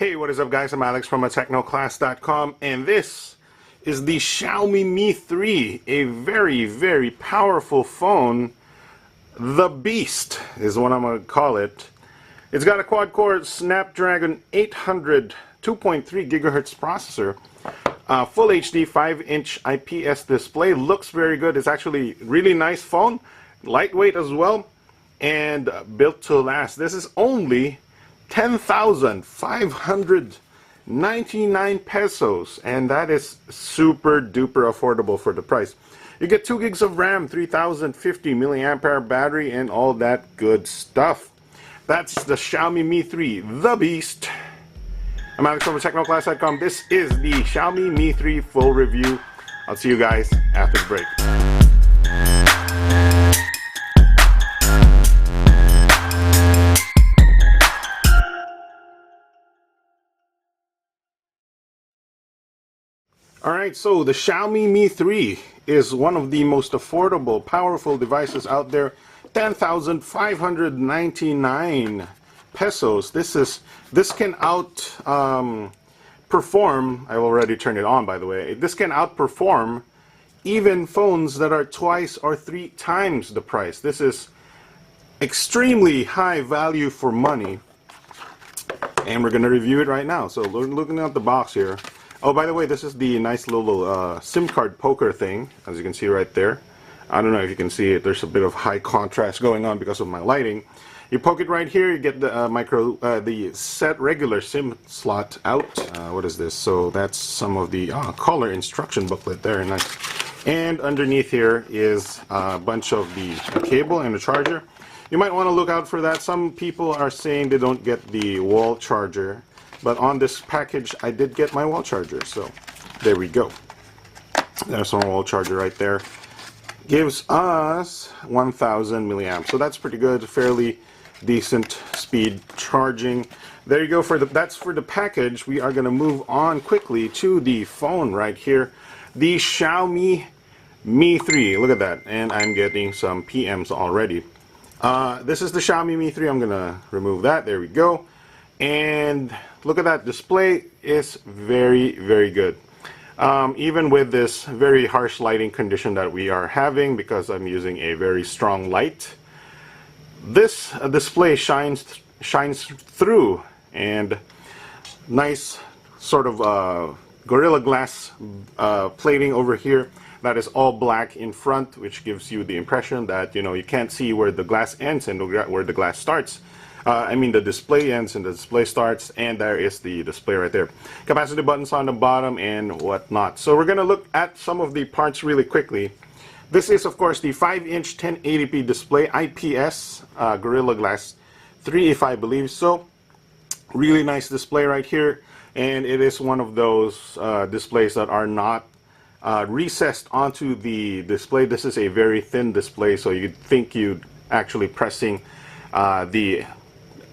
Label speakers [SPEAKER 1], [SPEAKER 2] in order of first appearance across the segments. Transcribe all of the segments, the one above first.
[SPEAKER 1] Hey, what is up guys? I'm Alex from technoclass.com, and this is the Xiaomi Mi 3, a very powerful phone. The Beast is what I'm going to call it. It's got a quad-core Snapdragon 800 2.3 gigahertz processor, full HD 5-inch IPS display, looks very good. It's actually really nice phone, lightweight as well, and built to last. This is only 10,599 pesos, and that is super duper affordable for the price. You get 2 gigs of RAM, 3050 milliamp hour battery, and all that good stuff. That's the Xiaomi Mi 3, the Beast. I'm Alex from technoclass.com. This is the Xiaomi Mi 3 full review. I'll see you guys after the break. Alright, so the Xiaomi Mi 3 is one of the most affordable, powerful devices out there. 10,599 pesos. This can perform. I already turned it on, by the way. This can outperform even phones that are twice or 3 times the price. This is extremely high value for money, and we're going to review it right now. So looking at the box here. Oh, by the way, this is the nice little SIM card poker thing, as you can see right there. I don't know if you can see it. There's a bit of high contrast going on because of my lighting. You poke it right here. You get the the set regular SIM slot out. What is this? So that's some of the color instruction booklet there. Nice. And underneath here is a bunch of the cable and the charger. You might want to look out for that. Some people are saying they don't get the wall charger, but on this package I did get my wall charger, so there we go. There's our wall charger right there. Gives us 1000 milliamps, so that's pretty good. Fairly decent speed charging. There you go. That's for the package. We are going to move on quickly to the phone right here, the Xiaomi Mi 3. Look at that, and I'm getting some PMs already. This is the Xiaomi Mi 3. I'm going to remove that. There we go. And look at that, display is very good. Even with this very harsh lighting condition that we are having, because I'm using a very strong light, this display shines through, and nice sort of Gorilla Glass plating over here that is all black in front, which gives you the impression that you can't see where the glass ends and where the glass starts. I mean, the display ends and the display starts, and there is the display right there. Capacity buttons on the bottom and whatnot. So we're going to look at some of the parts really quickly. This is, of course, the 5-inch 1080p display, IPS Gorilla Glass 3, if I believe so. Really nice display right here, and it is one of those displays that are not recessed onto the display. This is a very thin display, so you'd think you'd actually pressing the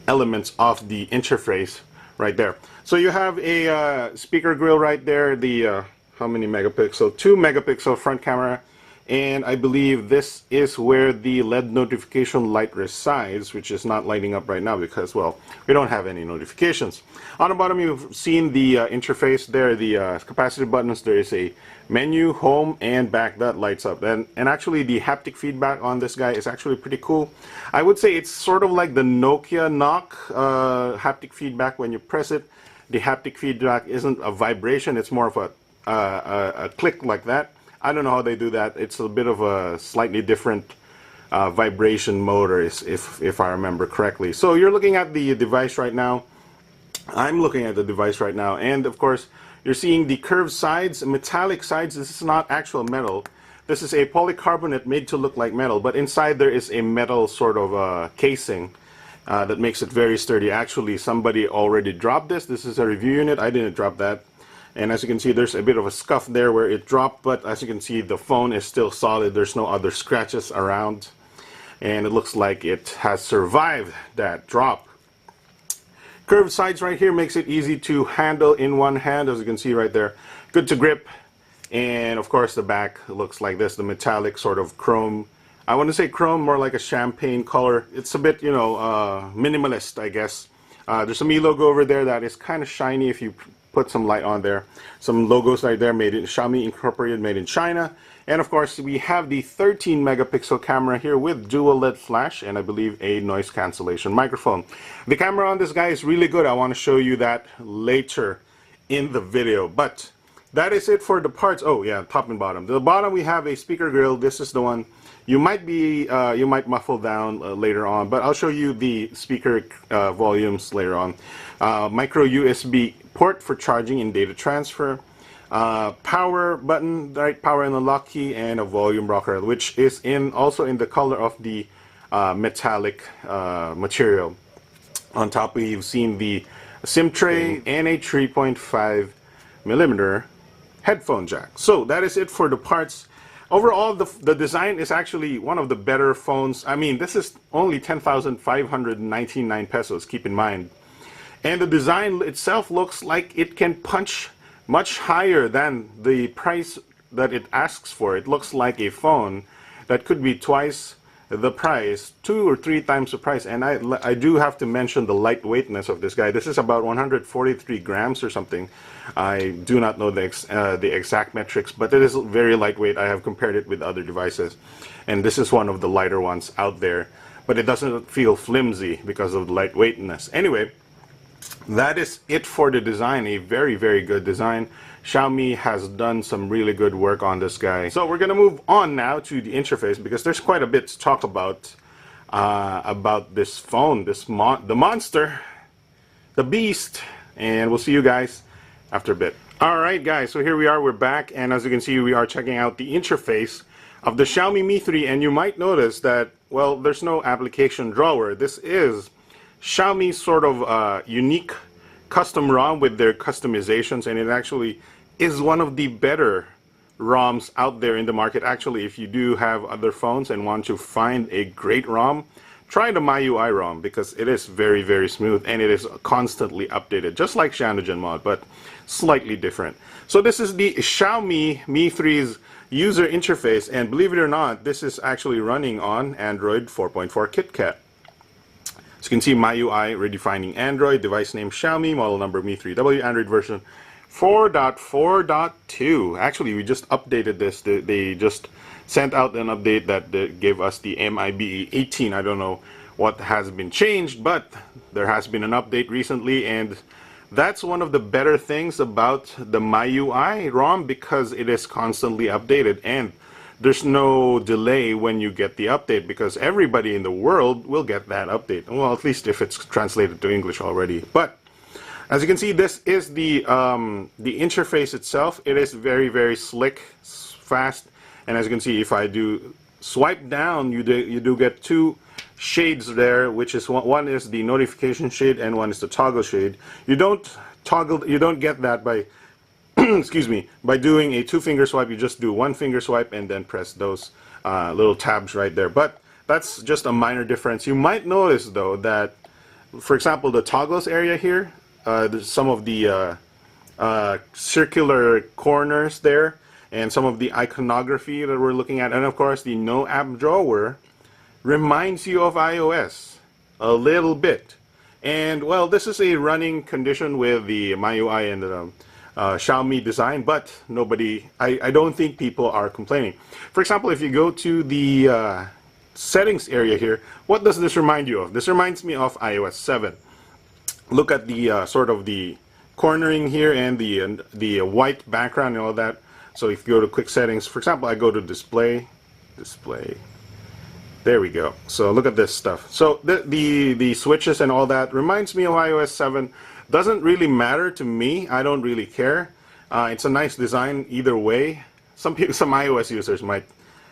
[SPEAKER 1] elements of the interface right there. So you have a speaker grill right there, the how many megapixel? 2 megapixel front camera, and I believe this is where the LED notification light resides, which is not lighting up right now because, well, we don't have any notifications. On the bottom, you've seen the interface there, the capacity buttons. There is a menu, home, and back that lights up, and actually the haptic feedback on this guy is actually pretty cool. I would say it's sort of like the Nokia knock haptic feedback. When you press it, the haptic feedback isn't a vibration, it's more of a click like that. I don't know how they do that. It's a bit of a slightly different vibration motor, if I remember correctly. So you're looking at the device right now. I'm looking at the device right now, and of course you're seeing the curved sides, metallic sides. This is not actual metal. This is a polycarbonate made to look like metal, but inside there is a metal sort of casing that makes it very sturdy. Actually, somebody already dropped this. This is a review unit. I didn't drop that. And as you can see, there's a bit of a scuff there where it dropped, but as you can see, the phone is still solid. There's no other scratches around, and it looks like it has survived that drop. Curved sides right here makes it easy to handle in one hand, as you can see right there. Good to grip. And of course the back looks like this, the metallic sort of chrome. I want to say chrome, more like a champagne color. It's a bit, minimalist, I guess. There's a Mi logo over there that is kind of shiny if you put some light on there. Some logos right there, made in Xiaomi Incorporated, made in China. And of course, we have the 13 megapixel camera here with dual LED flash and I believe a noise cancellation microphone. The camera on this guy is really good. I want to show you that later in the video. But that is it for the parts. Oh yeah, top and bottom. The bottom we have a speaker grill. This is the one you might muffle down later on, but I'll show you the speaker volumes later on. Micro USB port for charging and data transfer. Power button, right, power and unlock key, and a volume rocker, which is also in the color of the metallic material. On top we've seen the SIM tray and a 3.5 millimeter headphone jack. So that is it for the parts. Overall, the design is actually one of the better phones. I mean, this is only 10,599 pesos, keep in mind. And the design itself looks like it can punch much higher than the price that it asks for. It looks like a phone that could be twice the price, 2 or 3 times the price. And I do have to mention the lightweightness of this guy. This is about 143 grams or something. I do not know the exact metrics, but it is very lightweight. I have compared it with other devices, and this is one of the lighter ones out there, but it doesn't feel flimsy because of the lightweightness. Anyway, that is it for the design. A very, very good design. Xiaomi has done some really good work on this guy. So we're going to move on now to the interface, because there's quite a bit to talk about this phone, the monster, the beast, and we'll see you guys after a bit. Alright guys, so here we are, we're back, and as you can see we are checking out the interface of the Xiaomi Mi 3, and you might notice that, well, there's no application drawer. This is Xiaomi's sort of unique custom ROM with their customizations, and it actually is one of the better ROMs out there in the market. Actually, if you do have other phones and want to find a great ROM, try the MIUI ROM, because it is very, very smooth and it is constantly updated, just like CyanogenMod, but slightly different. So this is the Xiaomi Mi 3's user interface, and believe it or not, this is actually running on Android 4.4 Kitkat. As you can see, MIUI redefining Android, device name Xiaomi, model number Mi3W, Android version 4.4.2. Actually, we just updated this. They just sent out an update that gave us the MIBE 18. I don't know what has been changed, but there has been an update recently, and that's one of the better things about the MIUI ROM, because it is constantly updated and there's no delay when you get the update, because everybody in the world will get that update. Well, at least if it's translated to English already. But as you can see, this is the interface itself. It is very, very slick, fast, and as you can see, if I do swipe down, you do get 2 shades there, which is one is the notification shade and one is the toggle shade. You don't get that by excuse me, by doing a 2-finger swipe. You just do 1-finger swipe and then press those little tabs right there. But that's just a minor difference. You might notice though that, for example, the toggles area here, there's some of the circular corners there, and some of the iconography that we're looking at, and of course the no app drawer reminds you of iOS a little bit. And well, this is a running condition with the MIUI and the Xiaomi design, but I don't think people are complaining. For example, if you go to the settings area here, what does this remind you of? This reminds me of iOS 7. Look at the sort of the cornering here and the white background and all that. So if you go to quick settings, for example, I go to display. There we go. So look at this stuff. So the switches and all that reminds me of iOS 7. Doesn't really matter to me. I don't really care. It's a nice design either way. Some iOS users might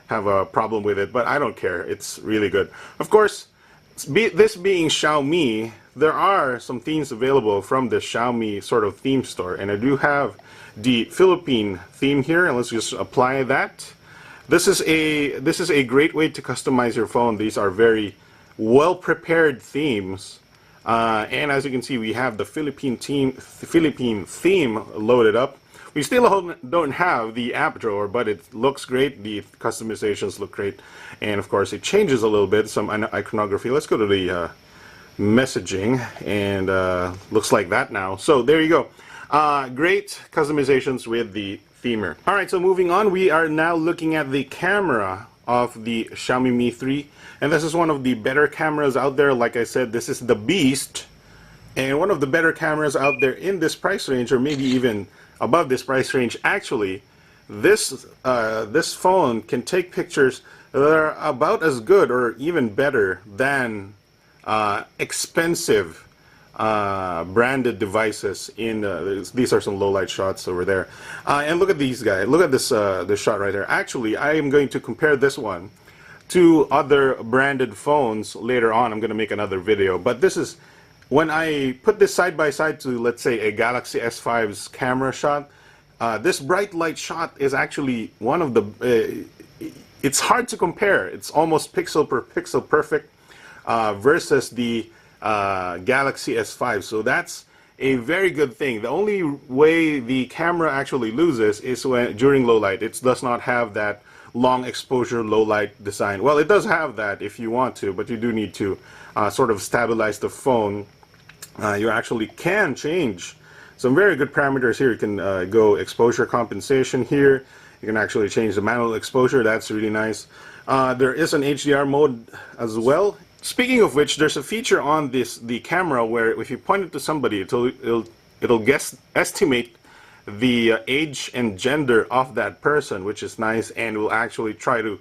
[SPEAKER 1] have a problem with it, but I don't care. It's really good. Of course, this being Xiaomi, there are some themes available from the Xiaomi sort of theme store, and I do have the Philippine theme here, and let's just apply that. This is a great way to customize your phone. These are very well prepared themes, and as you can see, we have the Philippine theme loaded up. We still don't have the app drawer, but it looks great. The customizations look great, and of course it changes a little bit, some iconography. Let's go to the messaging, and looks like that now. So there you go. Great customizations with the themer. Alright, so moving on, we are now looking at the camera of the Xiaomi Mi 3, and this is one of the better cameras out there. Like I said, this is the beast, and one of the better cameras out there in this price range, or maybe even above this price range. Actually, this phone can take pictures that are about as good or even better than expensive branded devices. In these are some low light shots over there, and look at these guys. Look at this this shot right there. Actually, I am going to compare this one to other branded phones later on. I'm going to make another video, but this is when I put this side by side to, let's say, a Galaxy S5's camera shot. This bright light shot is actually one of the it's hard to compare. It's almost pixel per pixel perfect versus the Galaxy S5. So that's a very good thing. The only way the camera actually loses is when during low light. It does not have that long exposure low light design. Well, it does have that if you want to, but you do need to sort of stabilize the phone. You actually can change some very good parameters here. You can go exposure compensation here. You can actually change the manual exposure. That's really nice. There is an HDR mode as well. Speaking of which, there's a feature on the camera where if you point it to somebody, it'll estimate the age and gender of that person, which is nice, and will actually try to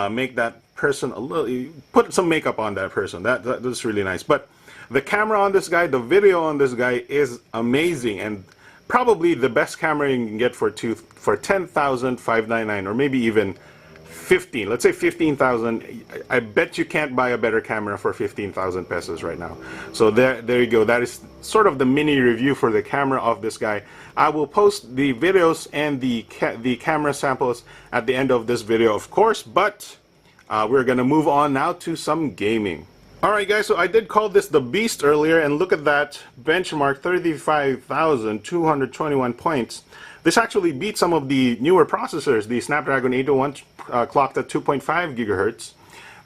[SPEAKER 1] make that person a little, put some makeup on that person. That's really nice. But the camera on this guy, the video on this guy is amazing, and probably the best camera you can get for $10,599, or maybe even 15. Let's say 15,000. I bet you can't buy a better camera for 15,000 pesos right now. So there you go. That is sort of the mini review for the camera of this guy. I will post the videos and the camera samples at the end of this video, of course, but we're gonna move on now to some gaming. Alright guys, so I did call this the beast earlier, and look at that benchmark, 35,221 points. This actually beats some of the newer processors. The Snapdragon 801 clocked at 2.5 gigahertz.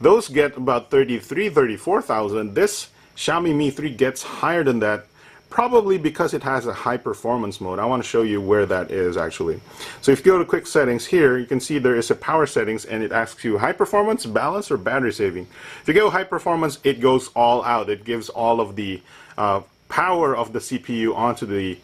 [SPEAKER 1] Those get about 34,000. This Xiaomi Mi 3 gets higher than that, probably because it has a high performance mode. I want to show you where that is actually. So if you go to quick settings here, you can see there is a power settings, and it asks you high performance, balance, or battery saving. If you go high performance, it goes all out. It gives all of the power of the CPU onto the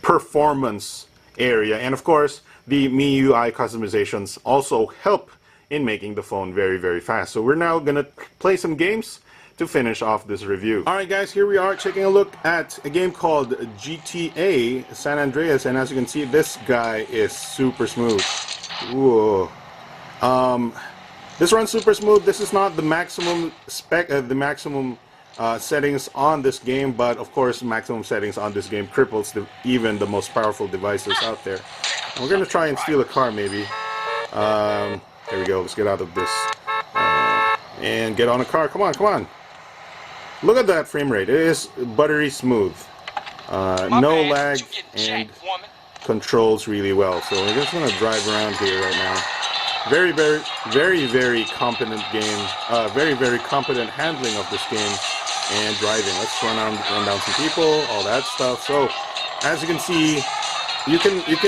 [SPEAKER 1] performance area, and of course the MIUI customizations also help in making the phone very, very fast. So we're now gonna play some games to finish off this review. Alright guys, here we are taking a look at a game called GTA San Andreas, and as you can see, this guy is super smooth. Whoa. This runs super smooth. This is not the maximum spec, the maximum settings on this game, but of course maximum settings on this game cripples even the most powerful devices out there. And we're gonna try and steal a car maybe. There we go. Let's get out of this and get on a car. Come on, come on. Look at that frame rate. It is buttery smooth. No lag, and controls really well. So we're just gonna drive around here right now. Very, very, very, very competent game. Very, very competent handling of this game and driving. Let's run down some people, all that stuff. So as you can see, you can if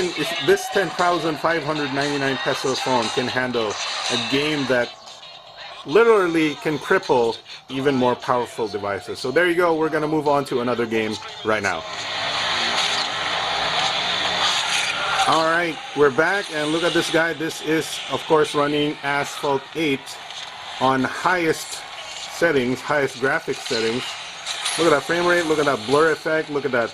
[SPEAKER 1] this 10,599 peso phone can handle a game that literally can cripple even more powerful devices. So there you go. We're gonna move on to another game right now. Alright, we're back, and look at this guy. This is of course running Asphalt 8 on highest settings, highest graphics settings. Look at that frame rate, look at that blur effect, look at that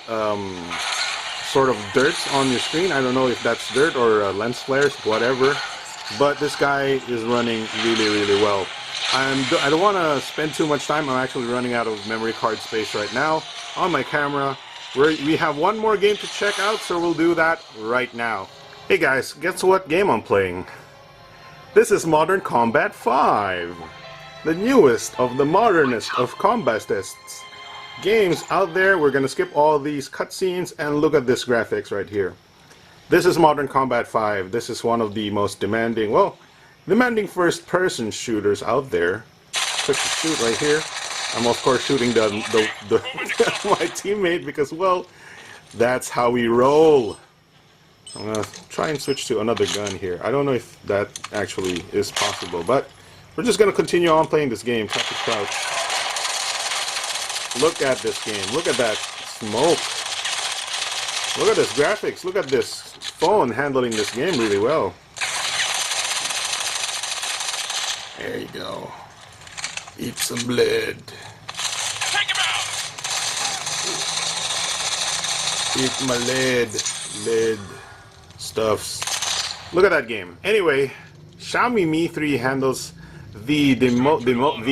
[SPEAKER 1] sort of dirt on your screen. I don't know if that's dirt or lens flares, whatever, but this guy is running really, really well. I don't want to spend too much time. I'm actually running out of memory card space right now on my camera. We have one more game to check out, so we'll do that right now. Hey guys, guess what game I'm playing? This is Modern Combat 5, the newest of the modernest of combat tests games out there. We're gonna skip all these cutscenes and look at this graphics right here. This is Modern Combat 5. This is one of the most demanding, well, demanding first-person shooters out there. Click the shoot right here. I'm of course shooting my teammate because, well, that's how we roll. I'm gonna try and switch to another gun here. I don't know if that actually is possible, but we're just gonna continue on playing this game. Practice crouch. Look at this game. Look at that smoke. Look at this graphics. Look at this phone handling this game really well. There you go. Eat some blood.
[SPEAKER 2] Take him out!
[SPEAKER 1] Eat my lead stuffs. Look at that game. Anyway, Xiaomi Mi 3 handles the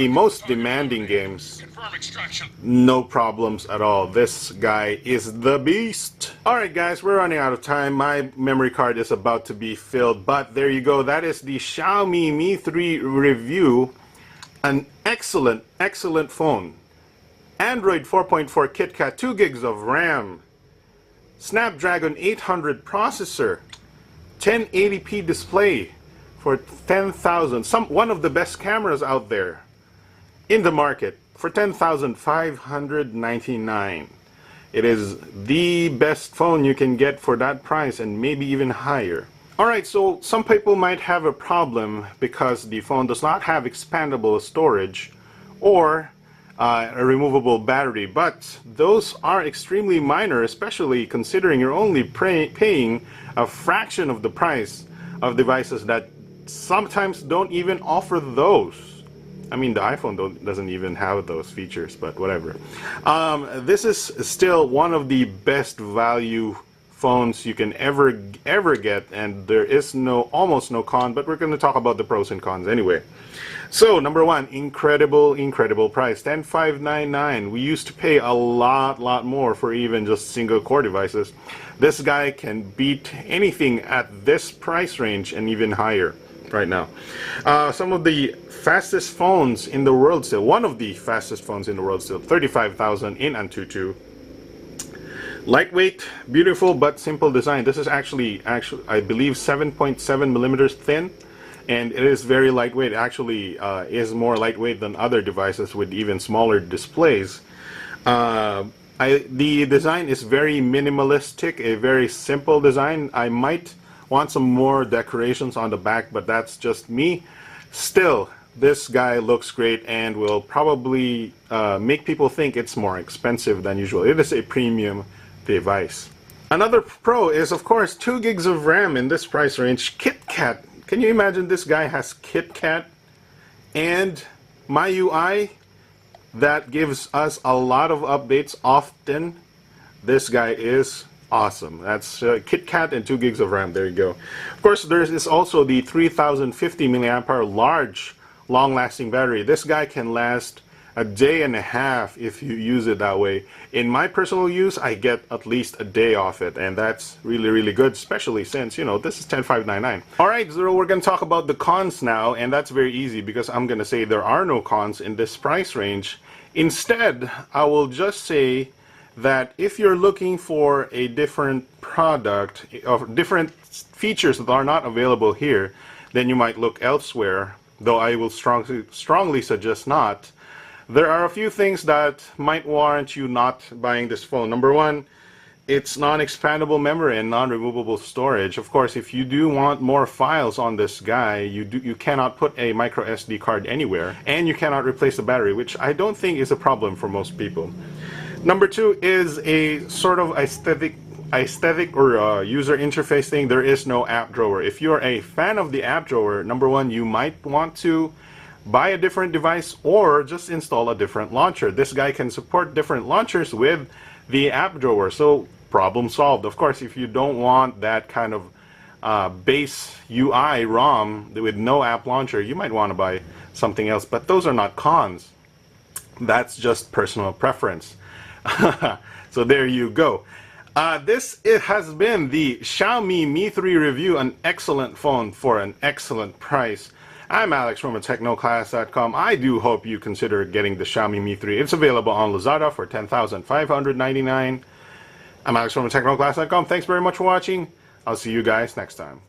[SPEAKER 1] most demanding games.
[SPEAKER 2] Confirm extraction.
[SPEAKER 1] No problems at all. This guy is the beast. Alright guys, we're running out of time. My memory card is about to be filled, but there you go. That is the Xiaomi Mi 3 review. An excellent phone. Android 4.4 Kitkat, 2 gigs of RAM. Snapdragon 800 processor. 1080p display for 10,000. One of the best cameras out there in the market for 10,599. It is the best phone you can get for that price and maybe even higher. Alright, so some people might have a problem because the phone does not have expandable storage or a removable battery, but those are extremely minor, especially considering you're only paying a fraction of the price of devices that sometimes don't even offer those. I mean, the iPhone doesn't even have those features, but whatever. This is still one of the best value phones you can ever get, and there is almost no con, but we're going to talk about the pros and cons anyway. So number one, incredible price, 10,599. We used to pay a lot more for even just single core devices. This guy can beat anything at this price range and even higher right now. Some of the fastest phones in the world still, one of the fastest phones in the world still, 35,000 in Antutu. Lightweight, beautiful but simple design. This is actually I believe 7.7 millimeters thin, and it is very lightweight. Actually is more lightweight than other devices with even smaller displays. The design is very minimalistic, a very simple design. I might want some more decorations on the back, but that's just me. Still, this guy looks great and will probably make people think it's more expensive than usual. It is a premium device. Another pro is, of course, 2 gigs of RAM in this price range. Kitkat. Can you imagine this guy has Kitkat and MyUI that gives us a lot of updates often? This guy is awesome. That's Kitkat and 2 gigs of RAM. There you go. Of course, there is also the 3050 milliamp hour large long-lasting battery. This guy can last a day and a half if you use it that way. In my personal use, I get at least a day off it, and that's really good, especially since, you know, this is 10,599. Alright, so we're going to talk about the cons now, and that's very easy because I'm going to say there are no cons in this price range. Instead, I will just say that if you're looking for a different product, of different features that are not available here, then you might look elsewhere, though I will strongly suggest not. There are a few things that might warrant you not buying this phone. Number one, it's non-expandable memory and non-removable storage. Of course, if you do want more files on this guy, you cannot put a micro SD card anywhere, and you cannot replace the battery, which I don't think is a problem for most people. Number two is a sort of aesthetic or user interface thing. There is no app drawer. If you're a fan of the app drawer, number one, you might want to buy a different device or just install a different launcher. This guy can support different launchers with the app drawer, so problem solved. Of course, if you don't want that kind of base UI ROM with no app launcher, you might want to buy something else, but those are not cons. That's just personal preference. So there you go. It has been the Xiaomi Mi 3 review, an excellent phone for an excellent price. I'm Alex from technoclass.com. I do hope you consider getting the Xiaomi Mi 3. It's available on Lazada for $10,599. I'm Alex from technoclass.com. Thanks very much for watching. I'll see you guys next time.